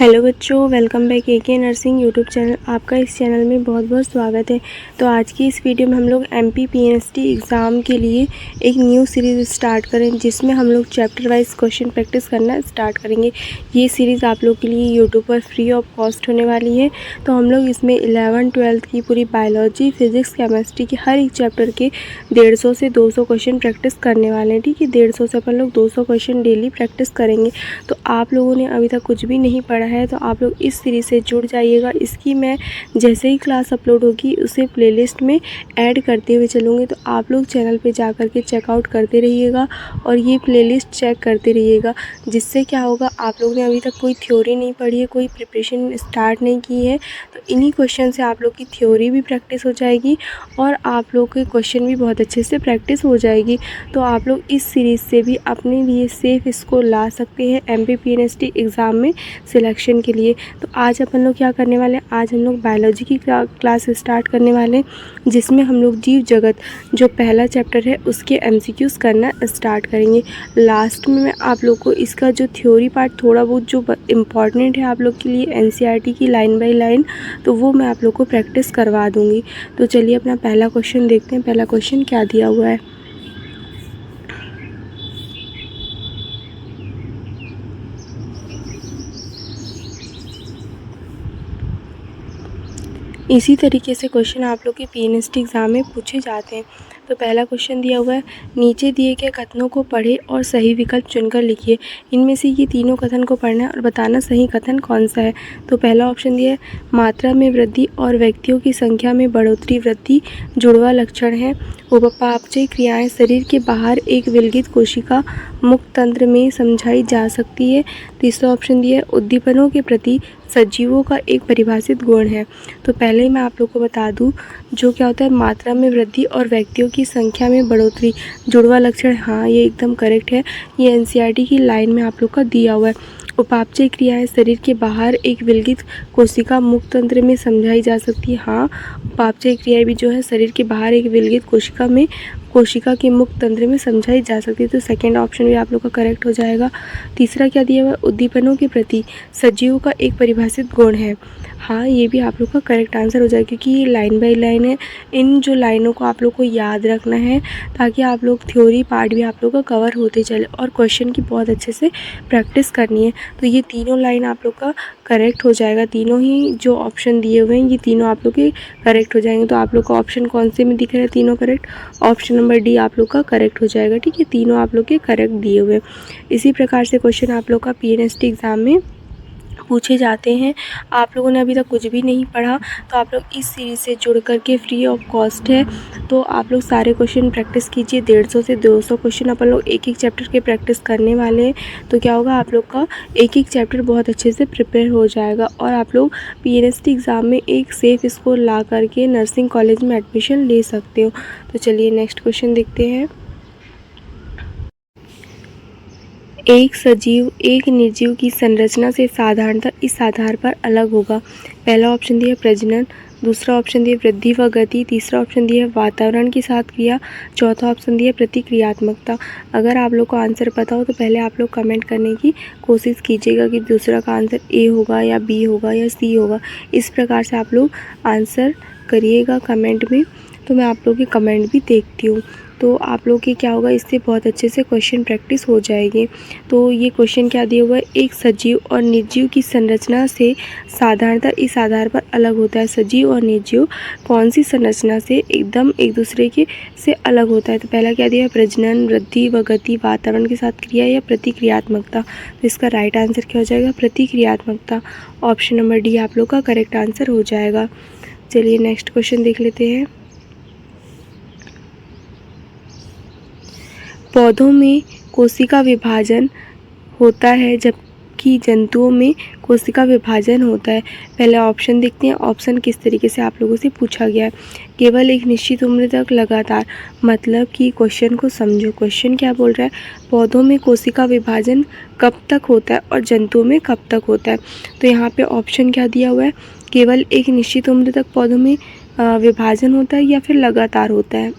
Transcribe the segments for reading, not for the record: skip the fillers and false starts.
Hello बच्चों, welcome back के nursing YouTube channel. आपका इस चैनल में बहुत बहुत स्वागत है। तो आज की इस वीडियो में हम लोग एमपी पीएनएसटी एग्ज़ाम के लिए एक न्यू सीरीज़ स्टार्ट करें, जिसमें हम लोग चैप्टर वाइज क्वेश्चन प्रैक्टिस करना स्टार्ट करेंगे। ये सीरीज़ आप लोग के लिए यूट्यूब पर फ्री ऑफ कॉस्ट होने वाली है। तो हम लोग इसमें 11th-12th की पूरी बायोलॉजी, फिजिक्स, केमिस्ट्री के हर एक चैप्टर के 150 से 200 क्वेश्चन प्रैक्टिस करने वाले हैं। ठीक है, 150 से अपन लोग 200 क्वेश्चन डेली प्रैक्टिस करेंगे। तो आप लोगों ने अभी तक कुछ भी नहीं पढ़ा है तो आप लोग इस सीरीज़ से जुड़ जाइएगा। इसकी मैं जैसे ही क्लास अपलोड होगी उसे प्लेलिस्ट में ऐड करते हुए चलूँगी। तो आप लोग चैनल पे जा कर के चेकआउट करते रहिएगा और ये प्लेलिस्ट चेक करते रहिएगा। जिससे क्या होगा, आप लोग ने अभी तक कोई थ्योरी नहीं पढ़ी है, कोई प्रिपरेशन स्टार्ट नहीं की है, तो इन्हीं क्वेश्चन से आप लोग की थ्योरी भी प्रैक्टिस हो जाएगी और आप लोग के क्वेश्चन भी बहुत अच्छे से प्रैक्टिस हो जाएगी। तो आप लोग इस सीरीज़ से भी अपने लिए सेफ स्कोर ला सकते हैं एमपी पीएनएसटी एग्ज़ाम में सिलेक्शन के लिए। तो आज अपन लोग क्या करने वाले हैं, आज हम लोग बायोलॉजी की क्लास स्टार्ट करने वाले हैं, जिसमें हम लोग जीव जगत जो पहला चैप्टर है उसके एमसीक्यूज़ करना स्टार्ट करेंगे। लास्ट में मैं आप लोग को इसका जो थ्योरी पार्ट थोड़ा बहुत जो इम्पॉर्टेंट है आप लोग के लिए एनसीईआरटी की लाइन बाय लाइन, तो वो मैं आप लोग को प्रैक्टिस करवा दूँगी। तो चलिए अपना पहला क्वेश्चन देखते हैं। पहला क्वेश्चन क्या दिया हुआ है। इसी तरीके से क्वेश्चन आप लोग के पीएनएसटी एग्ज़ाम में पूछे जाते हैं। तो पहला क्वेश्चन दिया हुआ है, नीचे दिए गए कथनों को पढ़ें और सही विकल्प चुनकर लिखिए। इनमें से ये तीनों कथन को पढ़ना है और बताना सही कथन कौन सा है। तो पहला ऑप्शन दिया है, मात्रा में वृद्धि और व्यक्तियों की संख्या में बढ़ोतरी वृद्धि जुड़वा लक्षण है। उपापचय क्रियाएं शरीर के बाहर एक विलगित कोशिका मुक्त तंत्र में समझाई जा सकती है। तीसरा ऑप्शन दिया है, उद्दीपनों के प्रति सजीवों का एक परिभाषित गुण है। तो पहले ही मैं आप लोग को बता दूं, जो क्या होता है, मात्रा में वृद्धि और व्यक्तियों की संख्या में बढ़ोतरी जुड़वा लक्षण, हाँ ये एकदम करेक्ट है। ये एनसीईआरटी की लाइन में आप लोग का दिया हुआ है। उपापचय क्रियाएं शरीर के बाहर एक विलगित कोशिका मुक्त तंत्र में समझाई जा सकती है। हाँ, उपापचय क्रियाएं भी जो है शरीर के बाहर एक विलगित कोशिका के मुक्त तंत्र में समझाई जा सकती है। तो सेकंड ऑप्शन भी आप लोग का करेक्ट हो जाएगा। तीसरा क्या दिया हुआ है, उद्दीपनों के प्रति सजीवों का एक परिभाषित गुण है। हाँ, ये भी आप लोग का करेक्ट आंसर हो जाएगा, क्योंकि ये लाइन बाय लाइन है। इन जो लाइनों को आप लोग को याद रखना है ताकि आप लोग थ्योरी पार्ट भी आप लोग का कवर होते चले और क्वेश्चन की बहुत अच्छे से प्रैक्टिस करनी है। तो ये तीनों लाइन आप लोग का करेक्ट हो जाएगा। तीनों ही जो ऑप्शन दिए हुए हैं ये तीनों आप लोग के करेक्ट हो जाएंगे। तो आप लोग का ऑप्शन कौन से में दिख रहा है तीनों करेक्ट, ऑप्शन नंबर डी आप लोग का करेक्ट हो जाएगा। ठीक है, तीनों आप लोग के करेक्ट दिए हुए। इसी प्रकार से क्वेश्चन आप लोग का पीएनएसटी एग्ज़ाम में पूछे जाते हैं। आप लोगों ने अभी तक कुछ भी नहीं पढ़ा तो आप लोग इस सीरीज़ से जुड़ कर के फ्री ऑफ कॉस्ट है, तो आप लोग सारे क्वेश्चन प्रैक्टिस कीजिए। 150 से 200 क्वेश्चन अपन लोग एक एक चैप्टर के प्रैक्टिस करने वाले हैं। तो क्या होगा, आप लोग का एक एक चैप्टर बहुत अच्छे से प्रिपेयर हो जाएगा और आप लोग पीएनएसटी एग्ज़ाम में एक सेफ़ स्कोर ला करके नर्सिंग कॉलेज में एडमिशन ले सकते हो। तो चलिए नेक्स्ट क्वेश्चन देखते हैं। एक सजीव एक निर्जीव की संरचना से साधारणतः इस आधार पर अलग होगा। पहला ऑप्शन दिया प्रजनन, दूसरा ऑप्शन दिया वृद्धि व गति, तीसरा ऑप्शन दिया वातावरण के साथ क्रिया, चौथा ऑप्शन दिया प्रतिक्रियात्मकता। अगर आप लोग को आंसर पता हो तो पहले आप लोग कमेंट करने की कोशिश कीजिएगा कि दूसरा का आंसर ए होगा या बी होगा या सी होगा। इस प्रकार से आप लोग आंसर करिएगा कमेंट में, तो मैं आप लोग के कमेंट भी देखती हूँ। तो आप लोग के क्या होगा, इससे बहुत अच्छे से क्वेश्चन प्रैक्टिस हो जाएगी। तो ये क्वेश्चन क्या दिया हुआ है, एक सजीव और निर्जीव की संरचना से साधारणतः इस आधार पर अलग होता है। सजीव और निर्जीव कौन सी संरचना से एकदम एक दूसरे के से अलग होता है। तो पहला क्या दिया है, प्रजनन, वृद्धि व गति, वातावरण के साथ क्रिया या प्रतिक्रियात्मकता। तो इसका राइट आंसर क्या हो जाएगा, प्रतिक्रियात्मकता। ऑप्शन नंबर डी आप लोग का करेक्ट आंसर हो जाएगा। चलिए नेक्स्ट क्वेश्चन देख लेते हैं। पौधों में कोशिका विभाजन होता है जबकि जंतुओं में कोशिका विभाजन होता है। पहले ऑप्शन देखते हैं। ऑप्शन किस तरीके से आप लोगों से पूछा गया है, केवल एक निश्चित उम्र तक लगातार, मतलब कि क्वेश्चन को समझो। क्वेश्चन क्या बोल रहा है, पौधों में कोशिका विभाजन कब तक होता है और जंतुओं में कब तक होता है। तो यहाँ पे ऑप्शन क्या दिया हुआ है, केवल एक निश्चित उम्र तक पौधों में विभाजन होता है या फिर लगातार होता है।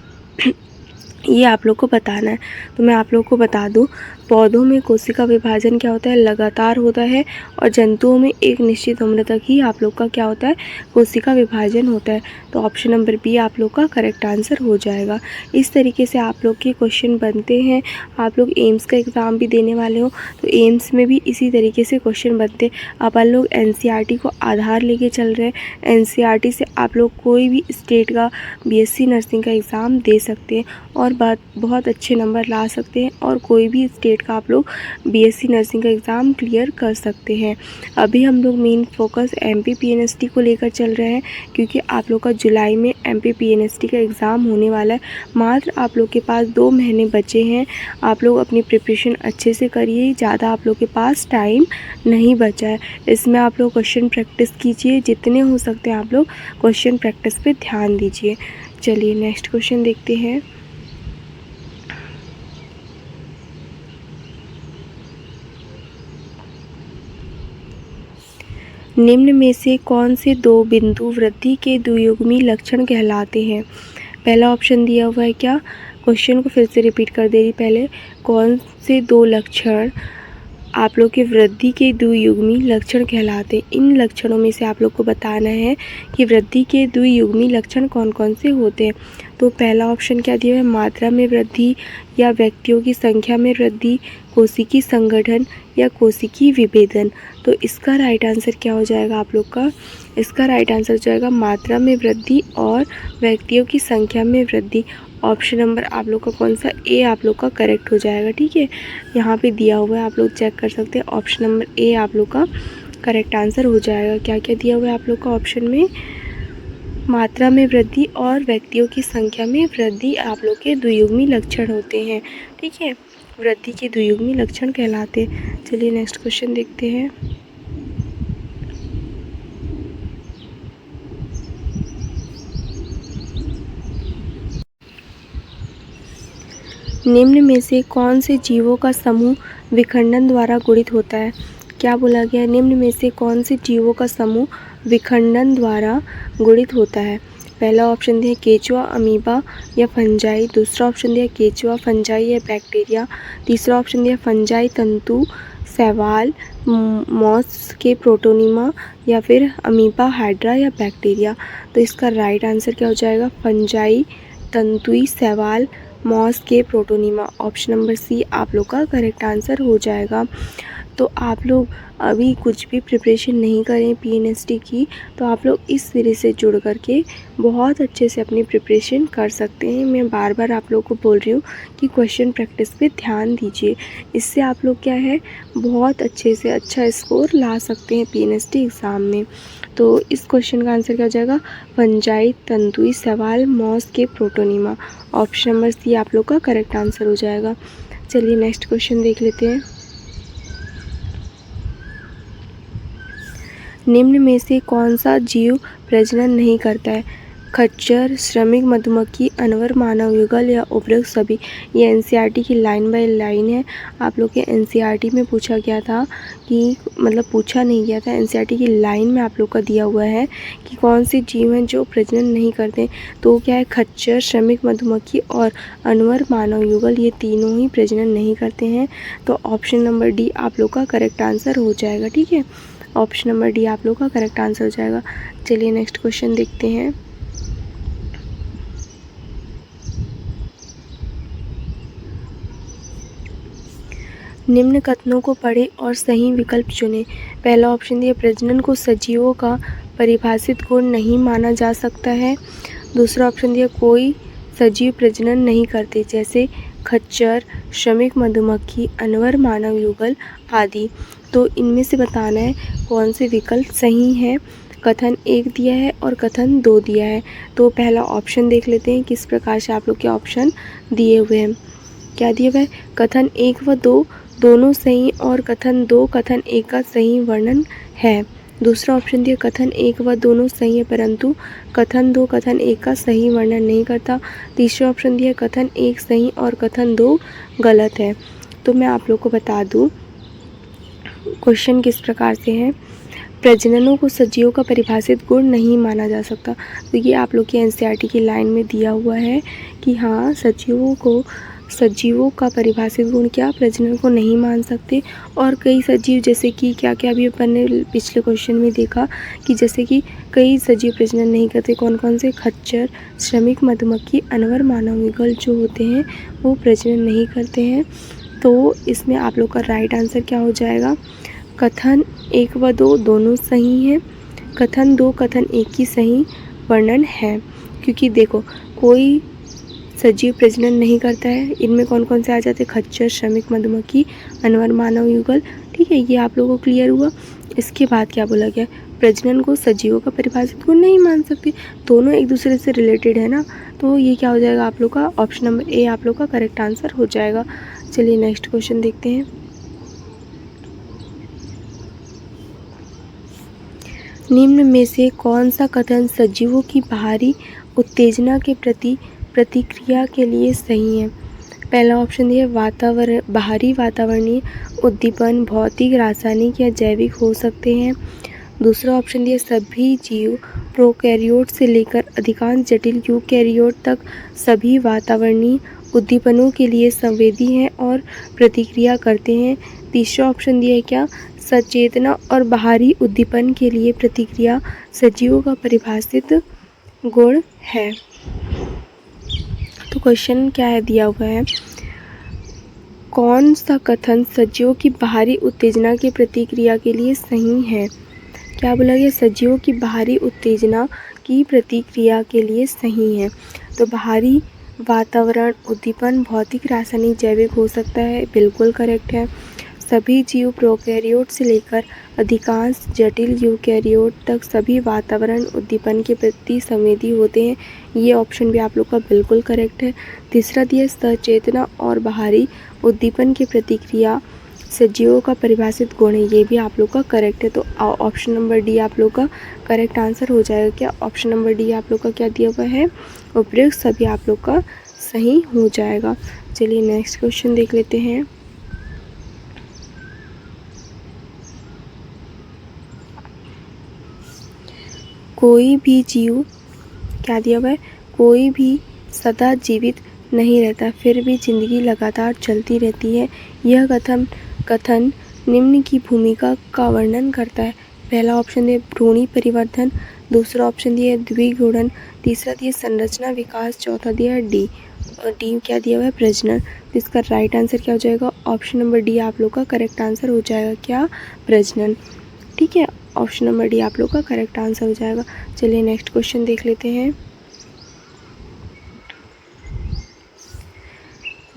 ये आप लोग को बताना है। तो मैं आप लोग को बता दूं, पौधों में कोशिका विभाजन क्या होता है, लगातार होता है, और जंतुओं में एक निश्चित उम्र तक ही आप लोग का क्या होता है, कोशिका विभाजन होता है। तो ऑप्शन नंबर बी आप लोग का करेक्ट आंसर हो जाएगा। इस तरीके से आप लोग के क्वेश्चन बनते हैं। आप लोग एम्स का एग्ज़ाम भी देने वाले हो तो एम्स में भी इसी तरीके से क्वेश्चन बनते। अपन लोग एनसीईआरटी को आधार लेके चल रहे हैं। एनसीईआरटी से आप लोग कोई भी स्टेट का बीएससी नर्सिंग का एग्ज़ाम दे सकते हैं और बहुत अच्छे नंबर ला सकते हैं, और कोई भी स्टेट का आप लोग बीएससी नर्सिंग का एग्ज़ाम क्लियर कर सकते हैं। अभी हम लोग मेन फोकस एमपी पीएनएसटी को लेकर चल रहे हैं, क्योंकि आप लोग का जुलाई में एमपी पीएनएसटी का एग्ज़ाम होने वाला है। मात्र आप लोग के पास 2 महीने बचे हैं। आप लोग अपनी प्रिपरेशन अच्छे से करिए, ज़्यादा आप लोग के पास टाइम नहीं बचा है। इसमें आप लोग क्वेश्चन प्रैक्टिस कीजिए, जितने हो सकते हैं आप लोग क्वेश्चन प्रैक्टिस पे ध्यान दीजिए। चलिए नेक्स्ट क्वेश्चन देखते हैं। निम्न में से कौन से 2 बिंदु वृद्धि के द्वियुग्मी लक्षण कहलाते हैं? पहला ऑप्शन दिया हुआ है क्या, क्वेश्चन को फिर से रिपीट कर दे रही पहले, कौन से 2 लक्षण आप लोग के वृद्धि के द्वियुग्मी लक्षण कहलाते हैं? इन लक्षणों में से आप लोग को बताना है कि वृद्धि के द्वियुग्मी लक्षण कौन कौन से होते हैं। तो पहला ऑप्शन क्या दिया है, मात्रा में वृद्धि, या व्यक्तियों की संख्या में वृद्धि, कोशिकीय संगठन, या कोशिकीय विभेदन। तो इसका राइट आंसर क्या हो जाएगा आप लोग का, इसका राइट आंसर हो जाएगा मात्रा में वृद्धि और व्यक्तियों की संख्या में वृद्धि। ऑप्शन नंबर आप लोग का कौन सा, ए आप लोग का करेक्ट हो जाएगा। ठीक है, यहाँ पे दिया हुआ है, आप लोग चेक कर सकते हैं। ऑप्शन नंबर ए आप लोग का करेक्ट आंसर हो जाएगा। क्या क्या दिया हुआ है आप लोग का ऑप्शन में, मात्रा में वृद्धि और व्यक्तियों की संख्या में वृद्धि आप लोग के द्वियुग्मी लक्षण होते हैं। ठीक है, वृद्धि के द्वियुग्मी लक्षण कहलाते। चलिए नेक्स्ट क्वेश्चन देखते हैं। निम्न में से कौन से जीवों का समूह विखंडन द्वारा गुणित होता है? क्या बोला गया, निम्न में से कौन से जीवों का समूह विखंडन द्वारा गुणित होता है? पहला ऑप्शन दिया केचुआ, अमीबा या फंजाई। दूसरा ऑप्शन दिया केचुआ, फंजाई या बैक्टीरिया। तीसरा ऑप्शन दिया फंजाई, तंतु, शैवाल, मॉस के प्रोटोनिमा, या फिर अमीबा, हाइड्रा या बैक्टीरिया। तो इसका राइट आंसर क्या हो जाएगा, फंजाई, तंतुई, शैवाल, मॉस के प्रोटोनिमा। ऑप्शन नंबर सी आप लोग का करेक्ट आंसर हो जाएगा। तो आप लोग अभी कुछ भी प्रिपरेशन नहीं करें पीएनएसटी की, तो आप लोग इस सीरीज़ से जुड़ करके बहुत अच्छे से अपनी प्रिपरेशन कर सकते हैं। मैं बार बार आप लोग को बोल रही हूँ कि क्वेश्चन प्रैक्टिस पे ध्यान दीजिए। इससे आप लोग क्या है, बहुत अच्छे से अच्छा स्कोर ला सकते हैं पीएनएसटी एग्ज़ाम में। तो इस क्वेश्चन का आंसर क्या हो जाएगा, फंजाई, तंतुई, शैवाल, मॉस के प्रोटोनिमा। ऑप्शन नंबर सी आप लोग का करेक्ट आंसर हो जाएगा। चलिए नेक्स्ट क्वेश्चन देख लेते हैं। निम्न में से कौन सा जीव प्रजनन नहीं करता है? खच्चर, श्रमिक मधुमक्खी, अनवर मानव युगल या उपरोक्त सभी। ये एनसीईआरटी की लाइन बाय लाइन है। आप लोग के एनसीईआरटी में पूछा गया था कि, मतलब पूछा नहीं गया था, एनसीईआरटी की लाइन में आप लोग का दिया हुआ है कि कौन से जीव हैं जो प्रजनन नहीं करते। तो क्या है, खच्चर, श्रमिक मधुमक्खी और अनवर मानव युगल, ये तीनों ही प्रजनन नहीं करते हैं। तो ऑप्शन नंबर डी आप लोग का करेक्ट आंसर हो जाएगा। ठीक है, ऑप्शन नंबर डी आप लोग का करेक्ट आंसर हो जाएगा। चलिए नेक्स्ट क्वेश्चन देखते हैं। निम्न कथनों को पढ़ें और सही विकल्प चुनें। पहला ऑप्शन दिया प्रजनन को सजीवों का परिभाषित गुण नहीं माना जा सकता है। दूसरा ऑप्शन दिया कोई सजीव प्रजनन नहीं करते, जैसे खच्चर, श्रमिक मधुमक्खी, अनवर मानव युगल आदि। तो इनमें से बताना है कौन से विकल्प सही है। कथन 1 दिया है और कथन 2 दिया है। तो पहला ऑप्शन देख लेते हैं किस प्रकार से आप लोग के ऑप्शन दिए हुए हैं। क्या दिया हुआ है, कथन 1 व 2 दोनों सही और कथन 2 कथन 1 का सही वर्णन है। दूसरा ऑप्शन दिया कथन 1 व दोनों सही है, परंतु कथन 2 कथन 1 का सही वर्णन नहीं करता। तीसरा ऑप्शन दिया कथन 1 सही और कथन 2 गलत है। तो मैं आप लोग को बता दूं क्वेश्चन किस प्रकार से है। प्रजननों को सजीवों का परिभाषित गुण नहीं माना जा सकता। तो ये आप लोग की एनसीईआरटी की लाइन में दिया हुआ है कि हाँ, सजीवों का परिभाषित गुण क्या, प्रजनन को नहीं मान सकते। और कई सजीव जैसे कि क्या क्या अभी अपन ने पिछले क्वेश्चन में देखा कि जैसे कि कई सजीव प्रजनन नहीं करते। कौन कौन से? खच्चर, श्रमिक मधुमक्खी, अनवर मानव ईगल जो होते हैं वो प्रजनन नहीं करते हैं। तो इसमें आप लोग का राइट आंसर क्या हो जाएगा? कथन 1 व 2 दोनों सही हैं। कथन 2 कथन 1 की सही वर्णन है, क्योंकि देखो कोई सजीव प्रजनन नहीं करता है। इनमें कौन कौन से आ जाते हैं? खच्चर, श्रमिक मधुमक्खी, अनवर मानव युगल। ठीक है, ये आप लोगों को क्लियर हुआ। इसके बाद क्या बोला गया? प्रजनन को सजीवों का परिभाषित गुण नहीं मान सकते। दोनों एक दूसरे से रिलेटेड है ना, तो ये क्या हो जाएगा आप लोग का? ऑप्शन नंबर ए आप लोग का करेक्ट आंसर हो जाएगा। चलिए नेक्स्ट क्वेश्चन देखते हैं। निम्न में से कौन सा कथन सजीवों की बाहरी उत्तेजना के प्रति प्रतिक्रिया के लिए सही है? पहला ऑप्शन दिया बाहरी वातावरणीय उद्दीपन भौतिक, रासायनिक या जैविक हो सकते हैं। दूसरा ऑप्शन दिया सभी जीव प्रोकैरियोट से लेकर अधिकांश जटिल यूकैरियोट तक सभी वातावरणीय उद्दीपनों के लिए संवेदी हैं और प्रतिक्रिया करते हैं। तीसरा ऑप्शन दिया है क्या? सचेतना और बाहरी उद्दीपन के लिए प्रतिक्रिया सजीवों का परिभाषित गुण है। तो क्वेश्चन क्या है दिया हुआ है? कौन सा कथन सजीवों की बाहरी उत्तेजना की प्रतिक्रिया के लिए सही है? क्या बोला गया? सजीवों की बाहरी उत्तेजना की प्रतिक्रिया के लिए सही है। तो बाहरी वातावरण उद्दीपन भौतिक, रासायनिक, जैविक हो सकता है, बिल्कुल करेक्ट है। सभी जीव प्रोकैरियोट से लेकर अधिकांश जटिल यूकैरियोट तक सभी वातावरण उद्दीपन के प्रति संवेदी होते हैं, ये ऑप्शन भी आप लोग का बिल्कुल करेक्ट है। तीसरा दिया सचेतना और बाहरी उद्दीपन की प्रतिक्रिया सजीवों का परिभाषित गुण है, ये भी आप लोग का करेक्ट है। तो ऑप्शन नंबर डी आप लोग का करेक्ट आंसर हो जाएगा। क्या ऑप्शन नंबर डी आप लोग का क्या दिया हुआ है? उपयुक्त सभी आप लोग का सही हो जाएगा। चलिए नेक्स्ट क्वेश्चन देख लेते हैं। कोई भी जीव क्या दिया हुआ है? कोई भी सदा जीवित नहीं रहता, फिर भी जिंदगी लगातार चलती रहती है। यह कथन निम्न की भूमिका का वर्णन करता है। पहला ऑप्शन दिया भ्रूणी परिवर्धन, दूसरा ऑप्शन दिया द्विगुणन, तीसरा दिया संरचना विकास, चौथा दिया डी क्या दिया हुआ है? प्रजनन। तो इसका राइट आंसर क्या हो जाएगा? ऑप्शन नंबर डी आप लोग का करेक्ट आंसर हो जाएगा। क्या? प्रजनन। ठीक है, ऑप्शन नंबर डी आप लोग का करेक्ट आंसर हो जाएगा। चलिए नेक्स्ट क्वेश्चन देख लेते हैं।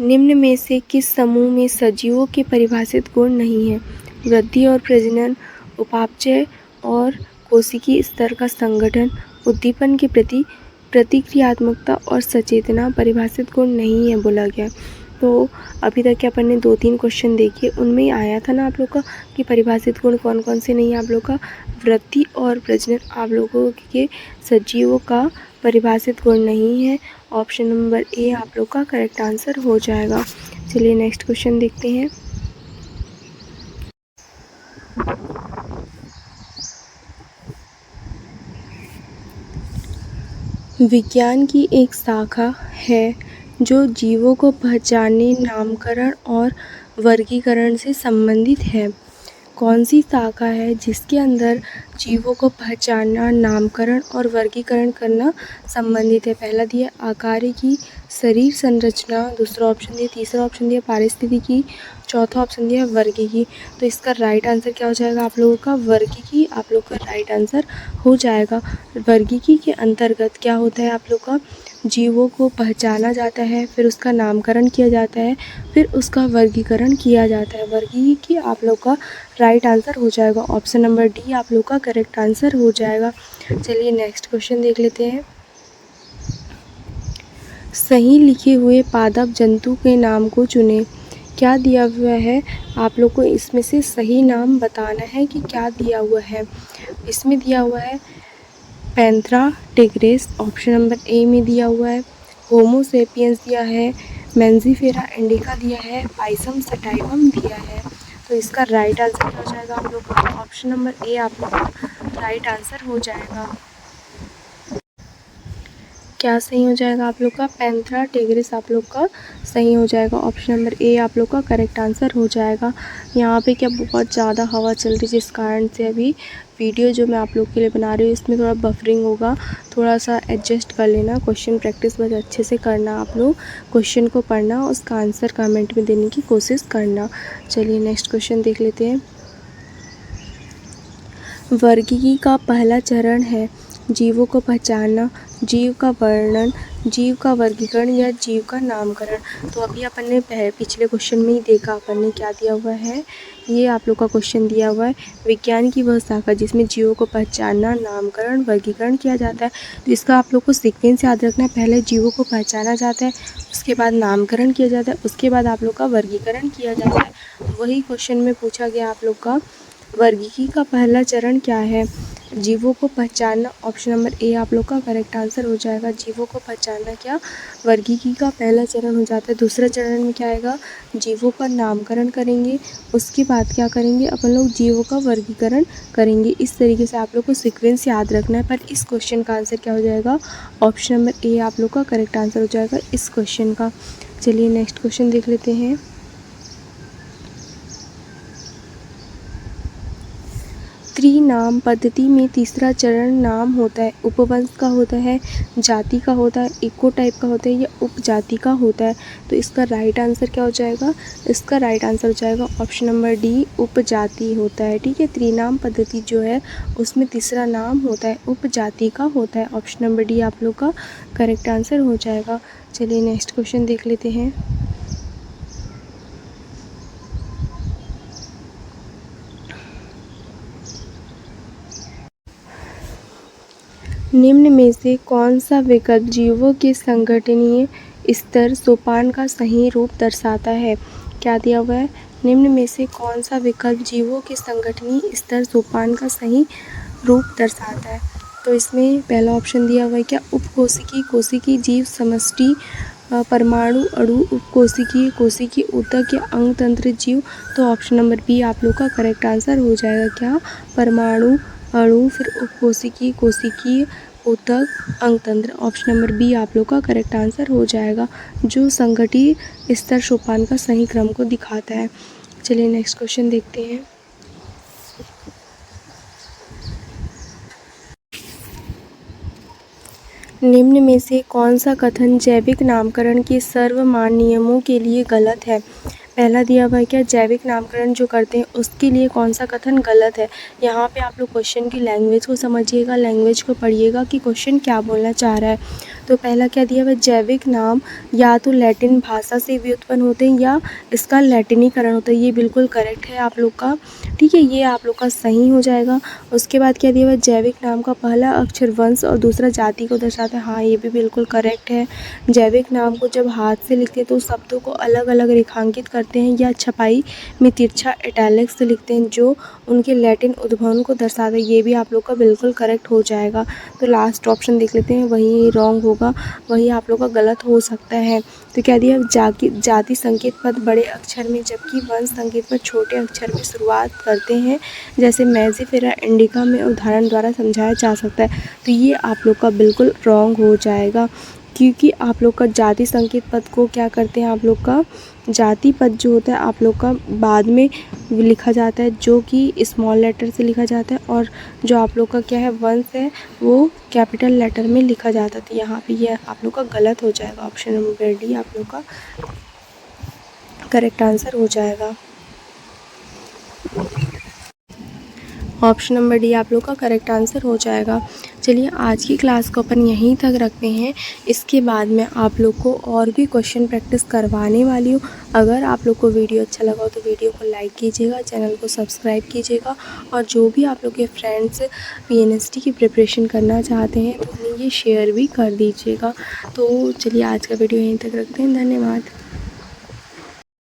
निम्न में से किस समूह में सजीवों के परिभाषित गुण नहीं है? वृद्धि और प्रजनन, उपापचय और कोशिकीय स्तर का संगठन, उद्दीपन के प्रति प्रतिक्रियात्मकता और सचेतना परिभाषित गुण नहीं है बोला गया। तो अभी तक के अपन ने 2-3 क्वेश्चन देखे, उनमें आया था ना आप लोग का कि परिभाषित गुण कौन कौन से नहीं है आप लोग का? वृद्धि और प्रजनन आप लोगों के सजीवों का परिभाषित गुण नहीं है। ऑप्शन नंबर ए आप लोग का करेक्ट आंसर हो जाएगा। चलिए नेक्स्ट क्वेश्चन देखते हैं। विज्ञान की एक शाखा है जो जीवों को पहचानने, नामकरण और वर्गीकरण से संबंधित है। कौन सी शाखा है जिसके अंदर जीवों को पहचानना, नामकरण और वर्गीकरण करना संबंधित है? पहला दिया आकारिकी, शरीर संरचना, दूसरा ऑप्शन दिया, तीसरा ऑप्शन दिया पारिस्थितिकी, चौथा ऑप्शन दिया वर्गीकी। तो इसका राइट आंसर क्या हो जाएगा आप लोगों का? वर्गीकी आप लोग का राइट आंसर हो जाएगा। वर्गीकी के अंतर्गत क्या होता है आप लोग का? जीवों को पहचाना जाता है, फिर उसका नामकरण किया जाता है, फिर उसका वर्गीकरण किया जाता है। वर्गीकी आप लोग का राइट आंसर हो जाएगा। ऑप्शन नंबर डी आप लोग का करेक्ट आंसर हो जाएगा। चलिए नेक्स्ट क्वेश्चन देख लेते हैं। सही लिखे हुए पादप जंतु के नाम को चुनें। क्या दिया हुआ है आप लोग को? इसमें से सही नाम बताना है कि क्या दिया हुआ है। इसमें दिया हुआ है Panthera tigris, option number A में दिया हुआ है। होमो सेपियंस दिया है, मैंजीफेरा इंडिका दिया है, पाइसम सटाइवम दिया है। तो इसका राइट आंसर क्या हो जाएगा आप लोग का? ऑप्शन नंबर ए आप लोग का राइट आंसर हो जाएगा। क्या सही हो जाएगा आप लोग का? पैंथेरा टिग्रिस आप लोग का सही हो जाएगा। ऑप्शन नंबर ए आप लोग का करेक्ट आंसर हो जाएगा। यहाँ पे क्या बहुत ज़्यादा हवा चल रही है, जिस कारण से अभी वीडियो जो मैं आप लोग के लिए बना रही हूँ इसमें थोड़ा बफरिंग होगा, थोड़ा सा एडजस्ट कर लेना। क्वेश्चन प्रैक्टिस बस अच्छे से करना, आप लोग क्वेश्चन को पढ़ना, उसका आंसर कमेंट में देने की कोशिश करना। चलिए नेक्स्ट क्वेश्चन देख लेते हैं। वर्गीकी का पहला चरण है जीवों को पहचानना, जीव का वर्णन, जीव का वर्गीकरण या जीव का नामकरण। तो अभी अपन ने पिछले क्वेश्चन में ही देखा अपन ने क्या दिया हुआ है, ये आप लोग का क्वेश्चन दिया हुआ है विज्ञान की वह शाखा जिसमें जीवों को पहचानना, नामकरण, वर्गीकरण किया जाता है। तो इसका आप लोग को सीक्वेंस याद रखना है, पहले जीवों को पहचाना जाता है, उसके बाद नामकरण किया जाता है, उसके बाद आप लोग का वर्गीकरण किया जाता है। वही क्वेश्चन में पूछा गया आप लोग का वर्गीकी का पहला चरण क्या है? जीवों को पहचानना। ऑप्शन नंबर ए आप लोग का करेक्ट आंसर हो जाएगा। जीवों को पहचानना क्या वर्गीकी का पहला चरण हो जाता है। दूसरा चरण में क्या आएगा? जीवों का नामकरण करेंगे, उसके बाद क्या करेंगे अपन लोग? जीवों का वर्गीकरण करेंगे। इस तरीके से आप लोग को सीक्वेंस याद रखना है। पर इस क्वेश्चन का आंसर क्या हो जाएगा? ऑप्शन नंबर ए आप लोग का करेक्ट आंसर हो जाएगा इस क्वेश्चन का। चलिए नेक्स्ट क्वेश्चन देख लेते हैं। त्रिनाम पद्धति में तीसरा चरण नाम होता है, उपवंश का होता है, जाति का होता है, इको टाइप का होता है या उपजाति का होता है। तो इसका राइट आंसर क्या हो जाएगा? इसका राइट आंसर हो जाएगा ऑप्शन नंबर डी, उपजाति होता है। ठीक है, त्रिनाम पद्धति जो है उसमें तीसरा नाम होता है, उपजाति का होता है। ऑप्शन नंबर डी आप लोग का करेक्ट आंसर हो जाएगा। चलिए नेक्स्ट क्वेश्चन देख लेते हैं। निम्न में से कौन सा विकल्प जीवों के संगठनीय स्तर सोपान का सही रूप दर्शाता है? क्या दिया हुआ है? निम्न में से कौन सा विकल्प जीवों के संगठनीय स्तर सोपान का सही रूप दर्शाता है? तो इसमें पहला ऑप्शन दिया हुआ है क्या? उपकोशिकीय, कोशिकीय, जीव समष्टि, परमाणु, अणु, उपकोशिकीय, कोशिकीय, ऊतक या अंग तंत्र जीव। तो ऑप्शन नंबर बी आप लोग का करेक्ट आंसर हो जाएगा। क्या? परमाणु, अणु, फिर उपकोशिकीय, कोशिकीय, ऊतक, अंगतंत्र। ऑप्शन नंबर बी आप लोग का करेक्ट आंसर हो जाएगा, जो संगठित स्तर सोपान का सही क्रम को दिखाता है। चलिए नेक्स्ट क्वेश्चन देखते हैं। निम्न में से कौन सा कथन जैविक नामकरण के सर्वमान्य नियमों के लिए गलत है? पहला दिया हुआ है क्या? जैविक नामकरण जो करते हैं उसके लिए कौन सा कथन गलत है? यहाँ पे आप लोग क्वेश्चन की लैंग्वेज को समझिएगा, लैंग्वेज को पढ़िएगा कि क्वेश्चन क्या बोलना चाह रहा है। तो पहला क्या दिया हुआ है? जैविक नाम या तो लैटिन भाषा से व्युत्पन्न होते हैं या इसका लैटिनीकरण होता है। ये बिल्कुल करेक्ट है आप लोग का। ठीक है, ये आप लोग का सही हो जाएगा। उसके बाद क्या दिया हुआ है? जैविक नाम का पहला अक्षर वंश और दूसरा जाति को दर्शाता है। हाँ, ये भी बिल्कुल करेक्ट है। जैविक नाम को जब हाथ से लिखते हैं तो शब्दों को अलग अलग रेखांकित करते हैं या छपाई में तिरछा इटैलिक्स से लिखते हैं जो उनके लैटिन उद्भवन को दर्शाता है। ये भी आप लोग का बिल्कुल करेक्ट हो जाएगा। तो लास्ट ऑप्शन देख लेते हैं, वही रॉन्ग होगा, वही आप लोग का गलत हो सकता है। तो क्या दिया? जाति संकेत पद बड़े अक्षर में जबकि वंश संकेत पद छोटे अक्षर में शुरुआत करते हैं, जैसे मैजिफेरा इंडिका में उदाहरण द्वारा समझाया जा सकता है। तो ये आप लोग का बिल्कुल रॉन्ग हो जाएगा, क्योंकि आप लोग का जाति संकेत पद को क्या करते हैं? आप लोग का जाति पद जो होता है आप लोग का बाद में लिखा जाता है, जो कि स्मॉल लेटर से लिखा जाता है, और जो आप लोग का क्या है वंश है वो कैपिटल लेटर में लिखा जाता है। तो यहाँ पे ये आप लोग का गलत हो जाएगा। ऑप्शन नंबर डी आप लोग का करेक्ट आंसर हो जाएगा। ऑप्शन नंबर डी आप लोग का करेक्ट आंसर हो जाएगा। चलिए आज की क्लास को अपन यहीं तक रखते हैं। इसके बाद मैं आप लोग को और भी क्वेश्चन प्रैक्टिस करवाने वाली हूँ। अगर आप लोग को वीडियो अच्छा लगा हो तो वीडियो को लाइक कीजिएगा, चैनल को सब्सक्राइब कीजिएगा, और जो भी आप लोग के फ्रेंड्स PNST की प्रिपरेशन करना चाहते हैं तो उन्हें ये शेयर भी कर दीजिएगा। तो चलिए आज का वीडियो यहीं तक रखते हैं। धन्यवाद।